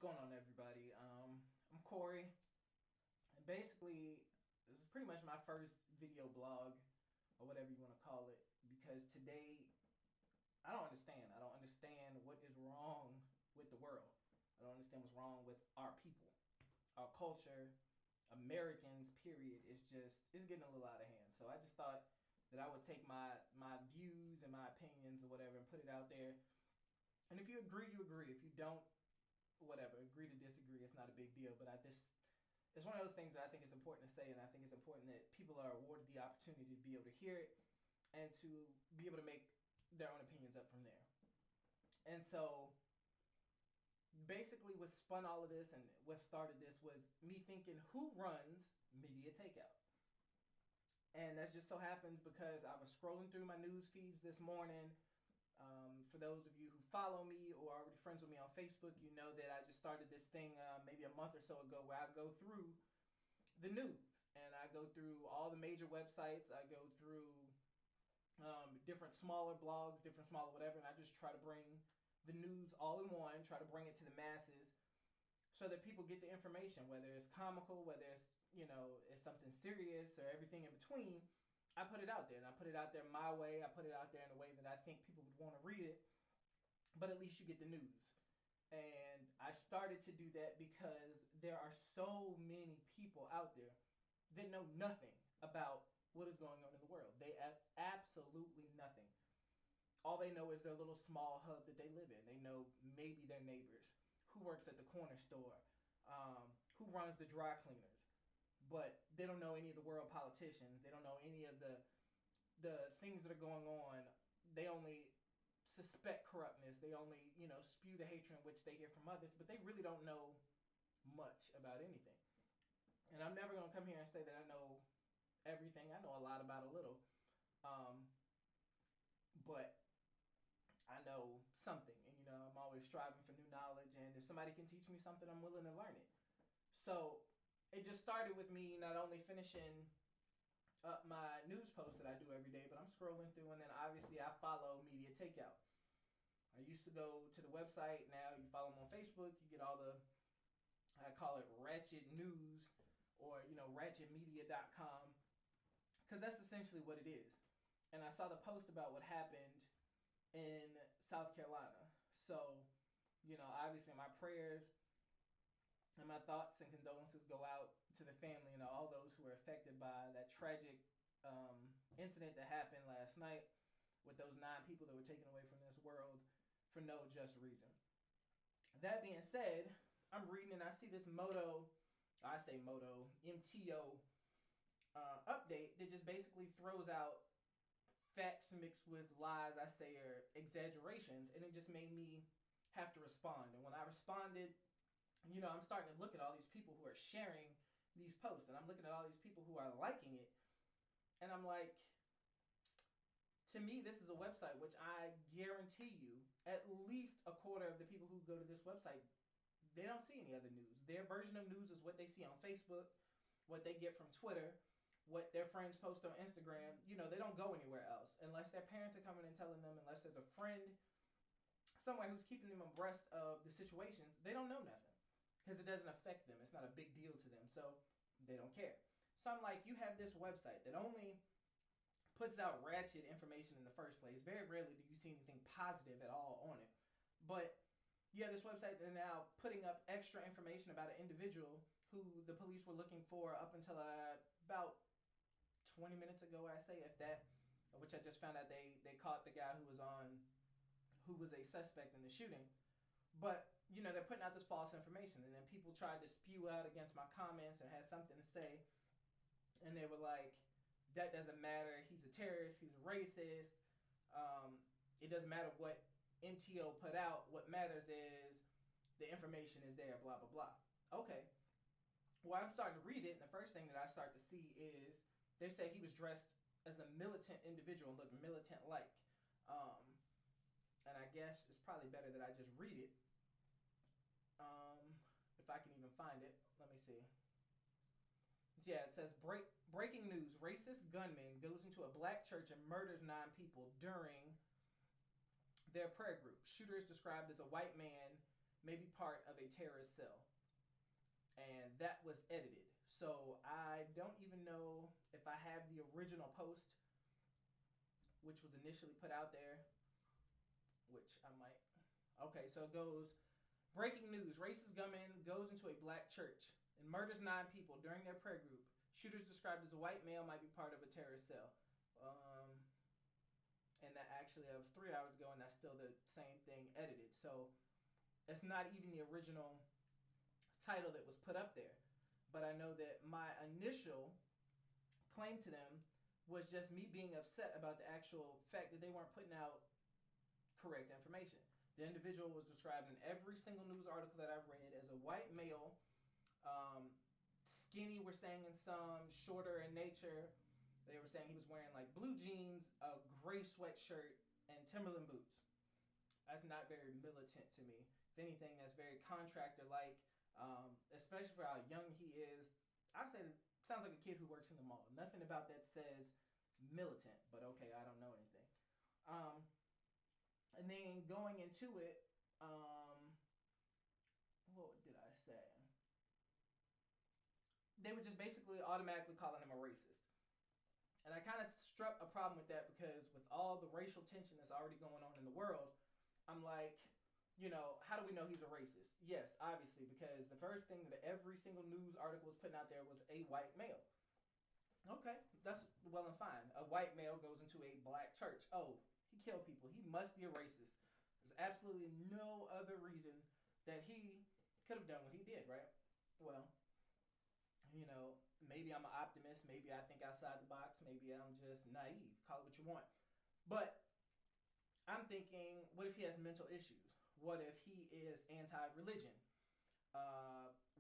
going on, everybody? I'm Corey, and basically, this is pretty much my first video blog, or whatever you want to call it, because today I don't understand. I don't understand what is wrong with the world. I don't understand what's wrong with our people, our culture, Americans. Period. It's getting a little out of hand. So I just thought that I would take my views and my opinions or whatever and put it out there. And if you agree, you agree. If you don't, whatever, agree to disagree. It's not a big deal. But it's one of those things that I think is important to say, and I think it's important that people are awarded the opportunity to be able to hear it and to be able to make their own opinions up from there. And so basically what spun all of this and what started this was me thinking, who runs Media Takeout? And that just so happens because I was scrolling through my news feeds this morning. For those of you who follow me or are already friends with me on Facebook, you know that I just started this thing maybe a month or so ago where I go through the news and I go through all the major websites. I go through different smaller blogs, different smaller whatever, and I just try to bring the news all in one, try to bring it to the masses so that people get the information, whether it's comical, whether it's, it's something serious or everything in between. I put it out there, and I put it out there my way. I put it out there in a way that I think people would want to read it, but at least you get the news. And I started to do that because there are so many people out there that know nothing about what is going on in the world. They have absolutely nothing. All they know is their little small hub that they live in. They know maybe their neighbors, who works at the corner store, who runs the dry cleaners. But they don't know any of the world politicians. They don't know any of the things that are going on. They only suspect corruptness. They only, spew the hatred in which they hear from others. But they really don't know much about anything. And I'm never going to come here and say that I know everything. I know a lot about a little. But I know something. And, I'm always striving for new knowledge. And if somebody can teach me something, I'm willing to learn it. So it just started with me not only finishing up my news posts that I do every day, but I'm scrolling through, and then obviously I follow Media Takeout. I used to go to the website. Now you follow them on Facebook. You get all the, I call it ratchet news, or ratchetmedia.com, because that's essentially what it is. And I saw the post about what happened in South Carolina. So, obviously my prayers and my thoughts and condolences go out to the family and all those who were affected by that tragic incident that happened last night with those 9 people that were taken away from this world for no just reason. That being said, I'm reading and I see this MTO update that just basically throws out facts mixed with lies, I say, or exaggerations, and it just made me have to respond. And when I responded, I'm starting to look at all these people who are sharing these posts, and I'm looking at all these people who are liking it, and I'm like, to me, this is a website which I guarantee you, at least a quarter of the people who go to this website, they don't see any other news. Their version of news is what they see on Facebook, what they get from Twitter, what their friends post on Instagram. They don't go anywhere else unless their parents are coming and telling them, unless there's a friend somewhere who's keeping them abreast of the situations. They don't know nothing because it doesn't affect them. It's not a big deal to them, so they don't care. So I'm like, you have this website that only puts out ratchet information in the first place. Very rarely do you see anything positive at all on it. But you have this website that are now putting up extra information about an individual who the police were looking for up until about 20 minutes ago, I say, if that, which I just found out they caught the guy who was a suspect in the shooting. But, they're putting out this false information, and then people tried to spew out against my comments and had something to say, and they were like, that doesn't matter, he's a terrorist, he's a racist, it doesn't matter what MTO put out, what matters is the information is there, blah, blah, blah. Okay. Well, I'm starting to read it, and the first thing that I start to see is they say he was dressed as a militant individual and looked militant-like. And I guess it's probably better that I just read it. If I can even find it. Let me see. Yeah, it says, breaking news. Racist gunman goes into a black church and murders 9 people during their prayer group. Shooter is described as a white man may be part of a terrorist cell. And that was edited. So I don't even know if I have the original post, which was initially put out there, which I might. Okay, so it goes, breaking news, racist gunman goes into a black church and murders 9 people during their prayer group. Shooters described as a white male might be part of a terrorist cell. And that actually, that was 3 hours ago, and that's still the same thing edited. So it's not even the original title that was put up there. But I know that my initial claim to them was just me being upset about the actual fact that they weren't putting out correct information. The individual was described in every single news article that I've read as a white male, skinny, we're saying in some, shorter in nature. They were saying he was wearing like blue jeans, a gray sweatshirt, and Timberland boots. That's not very militant to me. If anything, that's very contractor-like, especially for how young he is. I say it sounds like a kid who works in the mall. Nothing about that says militant, but okay, I don't know anything. And then going into it, what did I say? They were just basically automatically calling him a racist. And I kind of struck a problem with that because with all the racial tension that's already going on in the world, I'm like, you know, how do we know he's a racist? Yes, obviously, because the first thing that every single news article was putting out there was a white male. Okay, that's well and fine. A white male goes into a black church. Oh, he killed people. He must be a racist. There's absolutely no other reason that he could have done what he did, right? Well, you know, maybe I'm an optimist. Maybe I think outside the box. Maybe I'm just naive. Call it what you want. But I'm thinking, what if he has mental issues? What if he is anti-religion?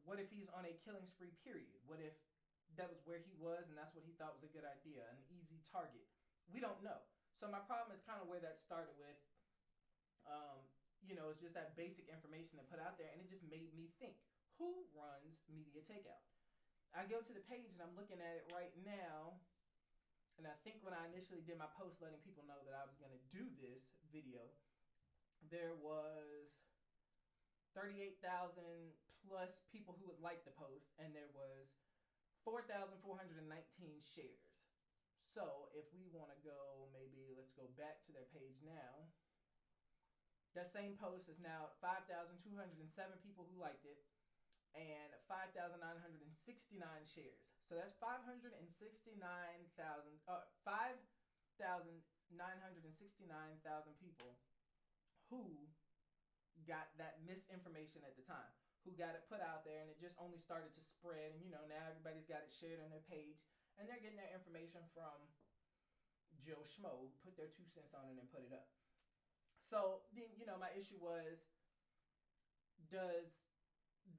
What if he's on a killing spree, period? What if that was where he was and that's what he thought was a good idea, an easy target? We don't know. So my problem is kind of where that started with, you know, it's just that basic information to put out there, and it just made me think, who runs Media Takeout? I go to the page and I'm looking at it right now, and I think when I initially did my post letting people know that I was going to do this video, there was 38,000 plus people who would like the post, and there was 4,419 shares. So if we want to go, maybe let's go back to their page now. That same post is now 5,207 people who liked it and 5,969 shares. So that's 5,969,000 people who got that misinformation at the time, who got it put out there, and it just only started to spread. And you know, now everybody's got it shared on their page, and they're getting their information from Joe Schmo, who put their 2 cents on it and put it up. So then, you know, my issue was, does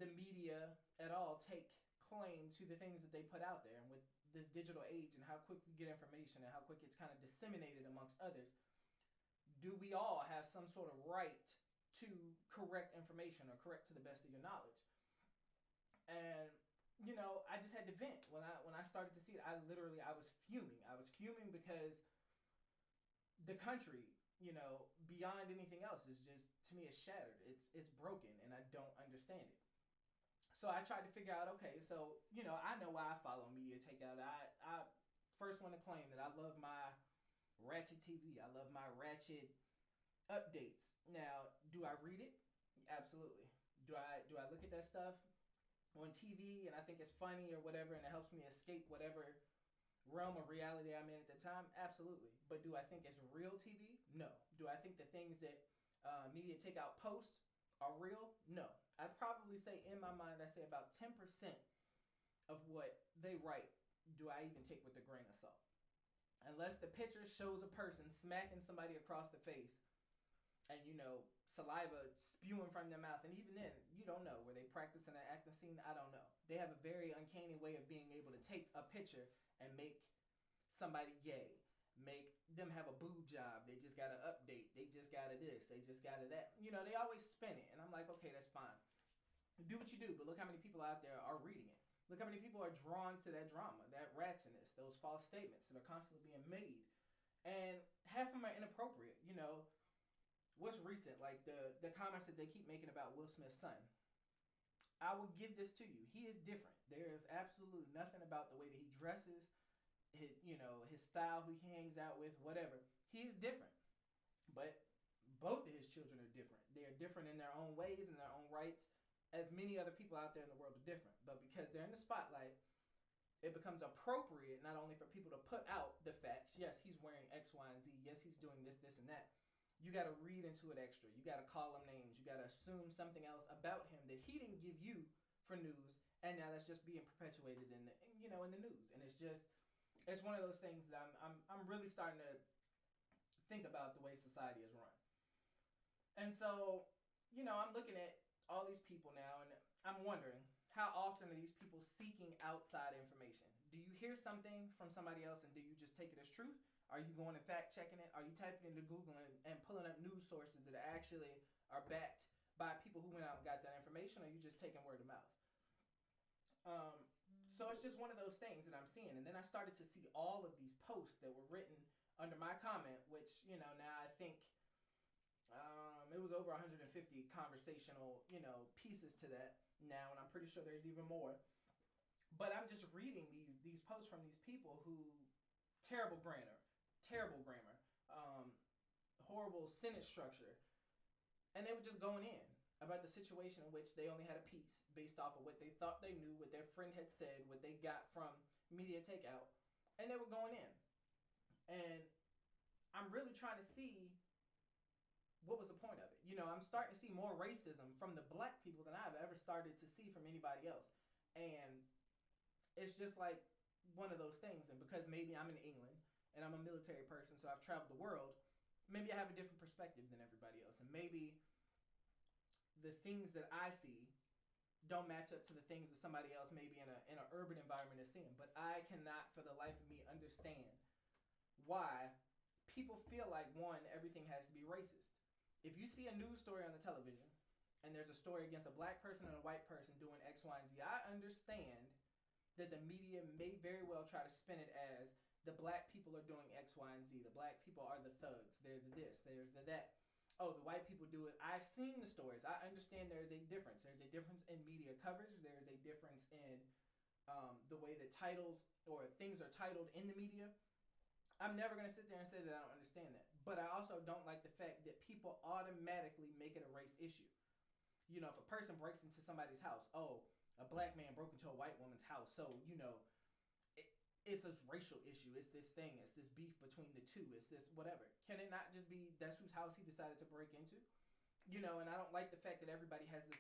the media at all take claim to the things that they put out there? And with this digital age and how quick we get information and how quick it's kind of disseminated amongst others, do we all have some sort of right to correct information or correct to the best of your knowledge? And you know, I just had to vent when I started to see it. I was fuming. I was fuming because the country, you know, beyond anything else, is just, to me, it's shattered. It's broken, and I don't understand it. So I tried to figure out, okay, so, you know, I know why I follow Media Takeout. I first want to claim that I love my Ratchet TV. I love my Ratchet updates. Now, do I read it? Absolutely. Do I look at that stuff on TV and I think it's funny or whatever, and it helps me escape whatever realm of reality I'm in at the time? Absolutely. But do I think it's real TV? No. Do I think the things that Media Takeout posts are real? No. I'd probably say, in my mind, I say about 10% of what they write do I even take with a grain of salt. Unless the picture shows a person smacking somebody across the face and, you know, saliva spewing from their mouth. And even then, you don't know. Were they practicing an acting scene? I don't know. They have a very uncanny way of being able to take a picture and make somebody gay. Make them have a boob job. They just got to update. They just got to this. They just got to that. You know, they always spin it. And I'm like, okay, that's fine. Do what you do. But look how many people out there are reading it. Look how many people are drawn to that drama, that ratchetness, those false statements that are constantly being made. And half of them are inappropriate. You know, what's recent, like the comments that they keep making about Will Smith's son. I will give this to you. He is different. There is absolutely nothing about the way that he dresses, his style, who he hangs out with, whatever. He is different. But both of his children are different. They are different in their own ways and their own rights, as many other people out there in the world are different. But because they're in the spotlight, it becomes appropriate not only for people to put out the facts. Yes, he's wearing X, Y, and Z. Yes, he's doing this, this, and that. You got to read into it extra. You got to call him names. You got to assume something else about him that he didn't give you for news, and now that's just being perpetuated in the news. And it's one of those things that I'm really starting to think about the way society is run. And so, I'm looking at all these people now, and I'm wondering, how often are these people seeking outside information? Do you hear something from somebody else and do you just take it as truth? Are you going and fact checking it? Are you typing into Google and pulling up news sources that actually are backed by people who went out and got that information? Or are you just taking word of mouth? So it's just one of those things that I'm seeing. And then I started to see all of these posts that were written under my comment, which, now I think it was over 150 conversational, pieces to that now. And I'm pretty sure there's even more. But I'm just reading these posts from these people who, terrible grammar, horrible sentence structure. And they were just going in about the situation in which they only had a piece based off of what they thought they knew, what their friend had said, what they got from media takeout. And they were going in. And I'm really trying to see what was the point of it. I'm starting to see more racism from the black people than I've ever started to see from anybody else. And it's just like one of those things. And because maybe I'm in England and I'm a military person, so I've traveled the world, maybe I have a different perspective than everybody else. And maybe the things that I see don't match up to the things that somebody else maybe in an urban environment is seeing. But I cannot for the life of me understand why people feel like, one, everything has to be racist. If you see a news story on the television and there's a story against a black person and a white person doing X, Y, and Z, I understand that the media may very well try to spin it as the black people are doing X, Y, and Z. The black people are the thugs. They're the this. There's the that. Oh, the white people do it. I've seen the stories. I understand there is a difference. There's a difference in media coverage. There's a difference in the way that titles or things are titled in the media. I'm never going to sit there and say that I don't understand that. But I also don't like the fact that people automatically make it a race issue. If a person breaks into somebody's house, a black man broke into a white woman's house, so, it's this racial issue. It's this thing. It's this beef between the two. It's this whatever. Can it not just be that's whose house he decided to break into? And I don't like the fact that everybody has this,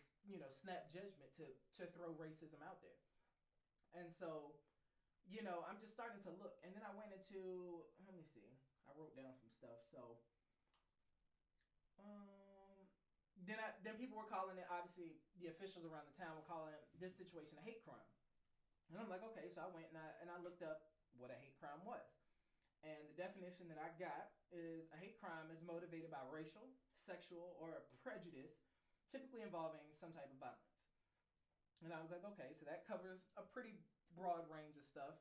snap judgment to throw racism out there. And so, I'm just starting to look. And then I went into, let me see. I wrote down some stuff. So, then people were calling it, obviously, the officials around the town were calling this situation a hate crime. And I'm like, okay, so I went and I looked up what a hate crime was. And the definition that I got is a hate crime is motivated by racial, sexual, or prejudice, typically involving some type of violence. And I was like, okay, so that covers a pretty broad range of stuff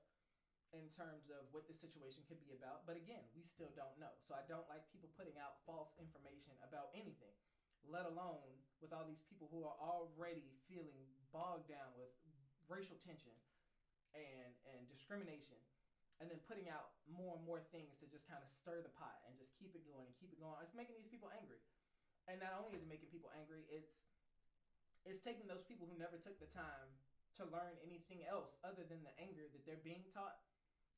in terms of what the situation could be about. But again, we still don't know. So I don't like people putting out false information about anything, let alone with all these people who are already feeling bogged down with racial tension and discrimination, and then putting out more and more things to just kind of stir the pot and just keep it going and keep it going. It's making these people angry. And not only is it making people angry, it's taking those people who never took the time to learn anything else other than the anger that they're being taught.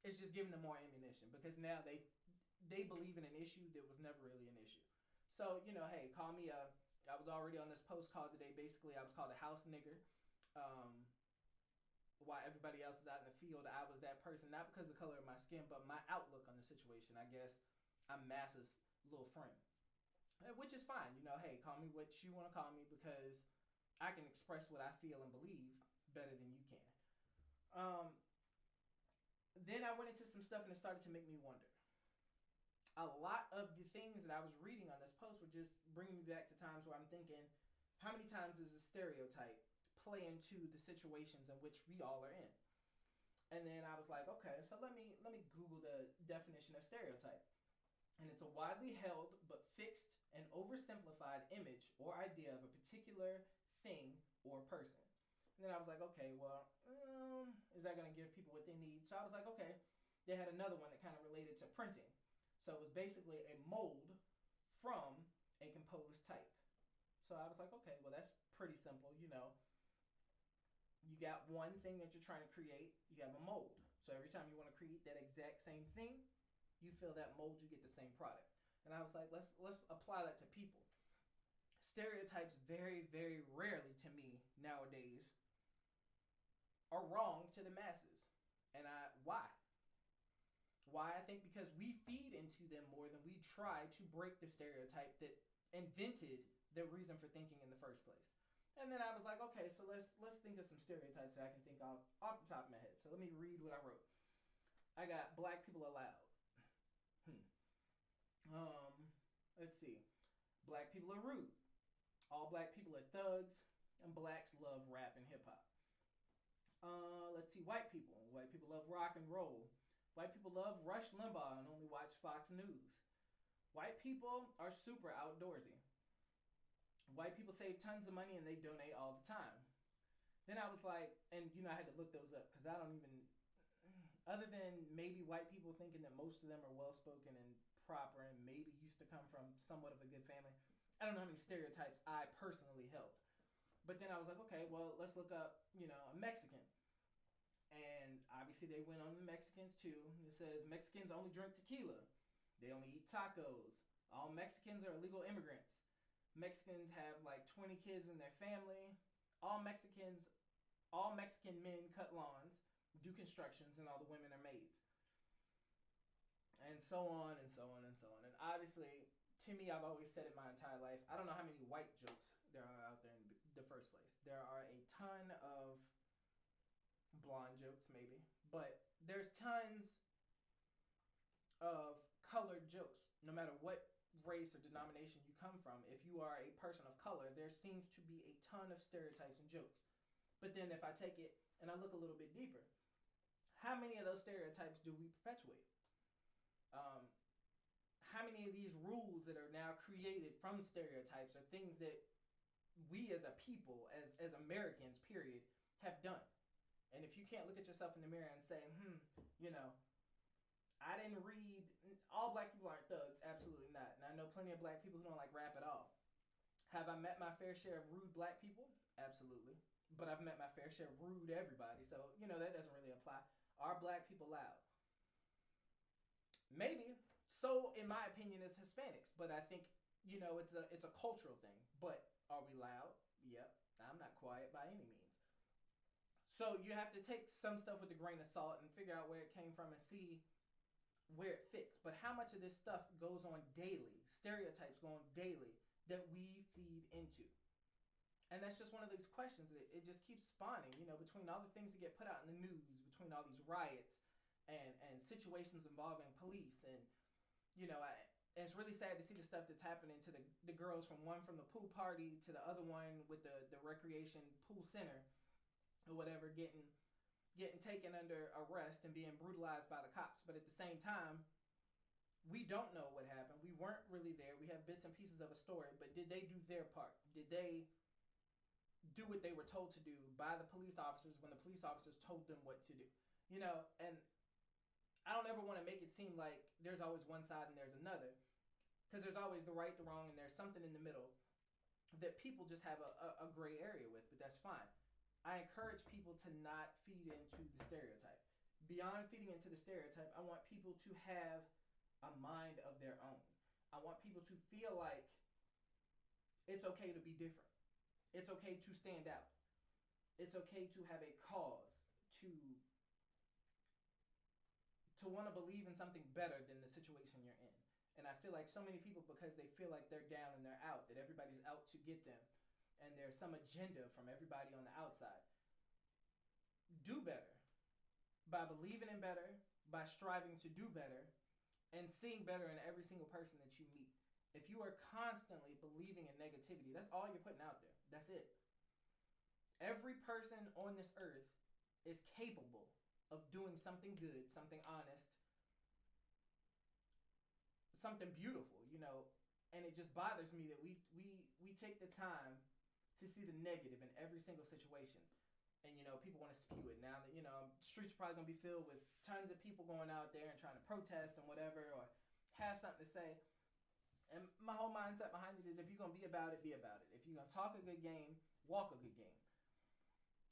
It's just giving them more ammunition because now they believe in an issue that was never really an issue. So, hey, call me I was already on this post called today. Basically, I was called a house nigger. While everybody else is out in the field, I was that person, not because of the color of my skin, but my outlook on the situation. I guess I'm Massa's little friend, which is fine. Hey, call me what you want to call me because I can express what I feel and believe better than you can. Then I went into some stuff and it started to make me wonder. A lot of the things that I was reading on this post were just bringing me back to times where I'm thinking, how many times does a stereotype play into the situations in which we all are in? And then I was like, okay, so let me Google the definition of stereotype. And it's a widely held but fixed an oversimplified image or idea of a particular thing or person. And then I was like, okay, well, is that going to give people what they need? So I was like, okay. They had another one that kind of related to printing. So it was basically a mold from a composed type. So I was like, okay, well, that's pretty simple. You know, you got one thing that you're trying to create, you have a mold. So every time you want to create that exact same thing, you fill that mold, you get the same product. And I was like, let's apply that to people. Stereotypes very, very rarely to me nowadays are wrong to the masses. And why? Why? I think because we feed into them more than we try to break the stereotype that invented the reason for thinking in the first place. And then I was like, okay, so let's think of some stereotypes that I can think of off the top of my head. So let me read what I wrote. I got black people allowed. Let's see. Black people are rude. All black people are thugs, and blacks love rap and hip hop. Let's see. White people. White people love rock and roll. White people love Rush Limbaugh and only watch Fox News. White people are super outdoorsy. White people save tons of money and they donate all the time. Then I was like, and you know, I had to look those up because I don't even, other than maybe white people thinking that most of them are well-spoken and proper and maybe used to come from somewhat of a good family, I don't know how many stereotypes I personally held. But then I was like, okay, well, let's look up, you know, a Mexican. And obviously they went on the Mexicans too. It says Mexicans only drink tequila. They only eat tacos. All Mexicans are illegal immigrants. Mexicans have like 20 kids in their family. All Mexican men cut lawns, do constructions, and all the women are maids. And so on and so on and so on. And obviously, to me, I've always said it my entire life, I don't know how many white jokes there are out there in the first place. There are a ton of blonde jokes, maybe. But there's tons of colored jokes. No matter what race or denomination you come from, if you are a person of color, there seems to be a ton of stereotypes and jokes. But then if I take it and I look a little bit deeper, how many of those stereotypes do we perpetuate? How many of these rules that are now created from stereotypes are things that we as a people, as Americans, period, have done? And if you can't look at yourself in the mirror and say, you know, I didn't read, all black people aren't thugs, absolutely not. And I know plenty of black people who don't like rap at all. Have I met my fair share of rude black people? Absolutely. But I've met my fair share of rude everybody. So, you know, that doesn't really apply. Are black people loud? Maybe. So, in my opinion, is Hispanics. But I think, you know, it's a cultural thing. But are we loud? Yep. I'm not quiet by any means. So you have to take some stuff with a grain of salt and figure out where it came from and see where it fits. But how much of this stuff goes on daily, stereotypes go on daily, that we feed into? And that's just one of those questions that it just keeps spawning, you know, between all the things that get put out in the news, between all these riots and situations involving police. And, you know, and it's really sad to see the stuff that's happening to the girls from the pool party to the other one with the recreation pool center or whatever, getting taken under arrest and being brutalized by the cops. But at the same time, we don't know what happened. We weren't really there. We have bits and pieces of a story, but did they do their part? Did they do what they were told to do by the police officers when the police officers told them what to do? You know, and I don't ever want to make it seem like there's always one side and there's another, because there's always the right, the wrong, and there's something in the middle that people just have a gray area with, but that's fine. I encourage people to not feed into the stereotype. Beyond feeding into the stereotype, I want people to have a mind of their own. I want people to feel like it's okay to be different. It's okay to stand out. It's okay to have a cause, to want to believe in something better than the situation you're in. And I feel like so many people, because they feel like they're down and they're out, that everybody's out to get them, and there's some agenda from everybody on the outside. Do better by believing in better, by striving to do better, and seeing better in every single person that you meet. If you are constantly believing in negativity, that's all you're putting out there. That's it. Every person on this earth is capable of doing something good, something honest, something beautiful, you know. And it just bothers me that we take the time to see the negative in every single situation. And, people want to spew it. Now that, streets are probably going to be filled with tons of people going out there and trying to protest and whatever, or have something to say. And my whole mindset behind it is, if you're going to be about it, be about it. If you're going to talk a good game, walk a good game.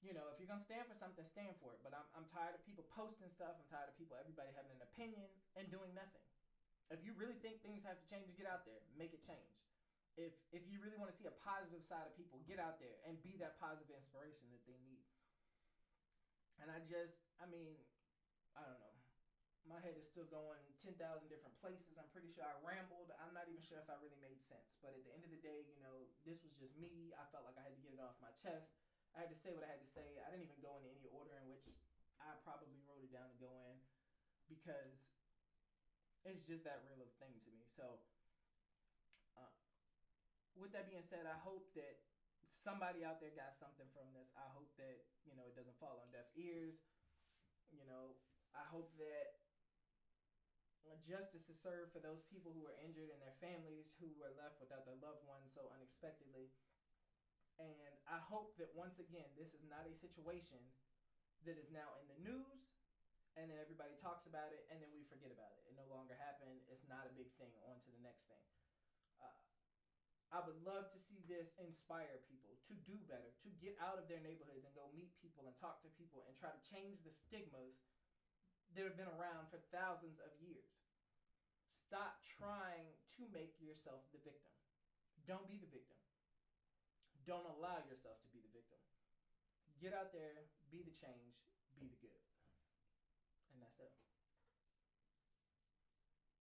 If you're going to stand for something, stand for it. But I'm tired of people posting stuff. I'm tired of everybody having an opinion and doing nothing. If you really think things have to change, get out there. Make it change. If you really want to see a positive side of people, get out there and be that positive inspiration that they need. And I don't know. My head is still going 10,000 different places. I'm pretty sure I rambled. I'm not even sure if I really made sense. But at the end of the day, this was just me. I felt like I had to get it off my chest. I had to say what I had to say. I didn't even go into any order in which I probably wrote it down to go in, because it's just that real of a thing to me. So, with that being said, I hope that somebody out there got something from this. I hope that, it doesn't fall on deaf ears. I hope that justice is served for those people who were injured and their families who were left without their loved ones so unexpectedly. And I hope that, once again, this is not a situation that is now in the news and then everybody talks about it and then we forget about it. It no longer happened. It's not a big thing. On to the next thing. I would love to see this inspire people to do better, to get out of their neighborhoods and go meet people and talk to people and try to change the stigmas that have been around for thousands of years. Stop trying to make yourself the victim. Don't be the victim. Don't allow yourself to be the victim. Get out there, be the change, be the good. And that's it.